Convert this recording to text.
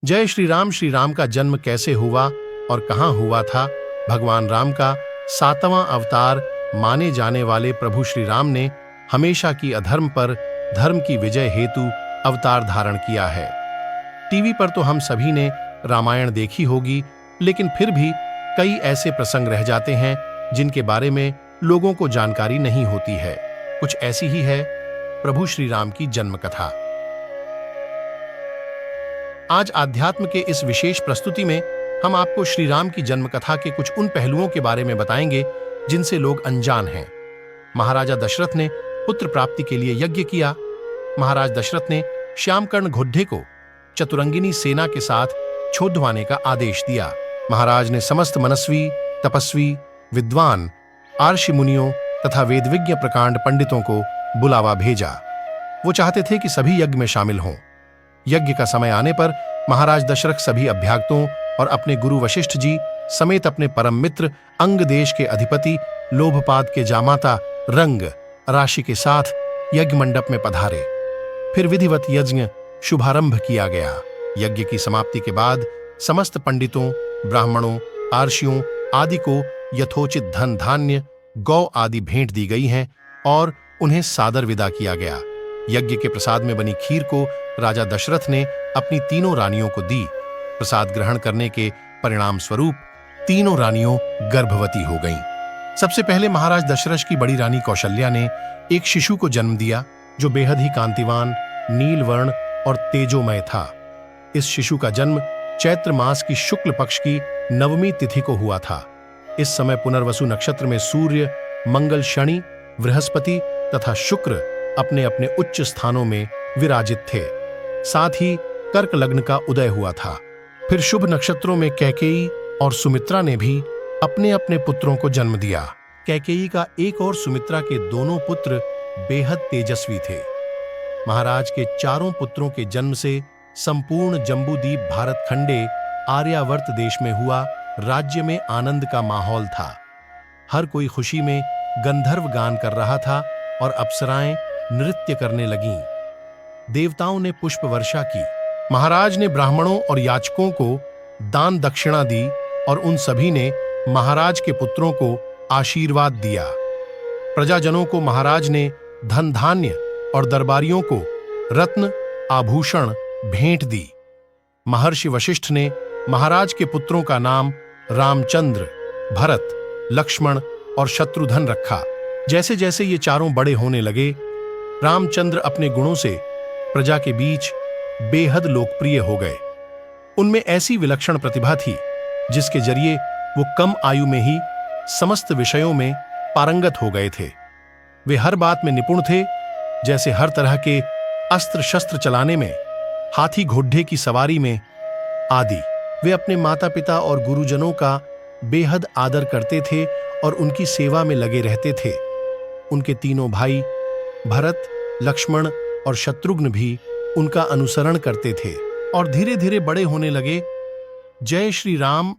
जय श्री राम का जन्म कैसे हुआ और कहाँ हुआ था? भगवान राम का 7वां अवतार माने जाने वाले प्रभु श्री राम ने हमेशा की अधर्म पर धर्म की विजय हेतु अवतार धारण किया है। टीवी पर तो हम सभी ने रामायण देखी होगी, लेकिन फिर भी कई ऐसे प्रसंग रह जाते हैं जिनके बारे में लोगों को जानकारी नहीं होती है। कुछ ऐसी ही है प्रभु श्री राम की जन्म कथा। आज आध्यात्म के इस विशेष प्रस्तुति में हम आपको श्री राम की जन्म कथा के कुछ उन पहलुओं के बारे में बताएंगे जिनसे लोग अनजान हैं। महाराजा दशरथ ने पुत्र प्राप्ति के लिए यज्ञ किया। महाराज दशरथ ने श्यामकर्ण घोड्डे को चतुरंगिनी सेना के साथ छोड़वाने का आदेश दिया। महाराज ने समस्त मनस्वी, तपस्वी, विद्वान, आर्षि मुनियों तथा वेदविज्ञ प्रकांड पंडितों को बुलावा भेजा। वो चाहते थे कि सभी यज्ञ में शामिल हों। यज्ञ का समय आने पर महाराज दशरथ सभी अभ्यागतों और अपने गुरु वशिष्ठ जी समेत अपने परम मित्र अंग देश के अधिपति लोभपाद के जामाता रंग राशि के साथ यज्ञ मंडप में पधारे। फिर विधिवत यज्ञ शुभारंभ किया गया। यज्ञ की समाप्ति के बाद समस्त पंडितों, ब्राह्मणों, आर्षियों आदि को यथोचित धन धान्य, गौ आदि भेंट दी गई हैं और उन्हें सादर विदा किया गया। यज्ञ के प्रसाद में बनी खीर को राजा दशरथ ने अपनी तीनों रानियों को दी। प्रसाद ग्रहण करने के परिणाम स्वरूप तीनों रानियों गर्भवती हो गईं। सबसे पहले महाराज दशरथ की बड़ी रानी कौशल्या ने एक शिशु को जन्म दिया जो बेहद ही कांतिवान, नील वर्ण और तेजोमय था। इस शिशु का जन्म चैत्र मास की शुक्ल पक्ष की नवमी तिथि को हुआ था। इस समय पुनर्वसु नक्षत्र में सूर्य, मंगल, शनि, बृहस्पति तथा शुक्र अपने अपने उच्च स्थानों में विराजित थे। साथ ही कर्क लग्न का उदय हुआ था। फिर शुभ नक्षत्रों में कैकेयी और सुमित्रा ने भी अपने अपने पुत्रों को जन्म दिया। कैकेयी का एक और सुमित्रा के दोनों पुत्र बेहद तेजस्वी थे। महाराज के चारों पुत्रों के जन्म से संपूर्ण जम्बूद्वीप भारत खंडे आर्यावर्त देश में हुआ। राज्य में आनंद का माहौल था। हर कोई खुशी में गंधर्व गान कर रहा था और अप्सराएं नृत्य करने लगीं। देवताओं ने पुष्प वर्षा की। महाराज ने ब्राह्मणों और याचकों को दान दक्षिणा दी और उन सभी ने महाराज के पुत्रों को आशीर्वाद दिया। प्रजाजनों को महाराज ने धन धान्य और दरबारियों को रत्न आभूषण भेंट दी। महर्षि वशिष्ठ ने महाराज के पुत्रों का नाम रामचंद्र, भरत, लक्ष्मण और शत्रुघ्न रखा। जैसे जैसे ये चारों बड़े होने लगे, रामचंद्र अपने गुणों से प्रजा के बीच बेहद लोकप्रिय हो गए। उनमें ऐसी विलक्षण प्रतिभा थी जिसके जरिए वो कम आयु में ही समस्त विषयों में पारंगत हो गए थे। वे हर बात में निपुण थे, जैसे हर तरह के अस्त्र शस्त्र चलाने में, हाथी घोड़े की सवारी में आदि। वे अपने माता पिता और गुरुजनों का बेहद आदर करते थे और उनकी सेवा में लगे रहते थे। उनके तीनों भाई भरत, लक्ष्मण और शत्रुघ्न भी उनका अनुसरण करते थे और धीरे धीरे बड़े होने लगे। जय श्री राम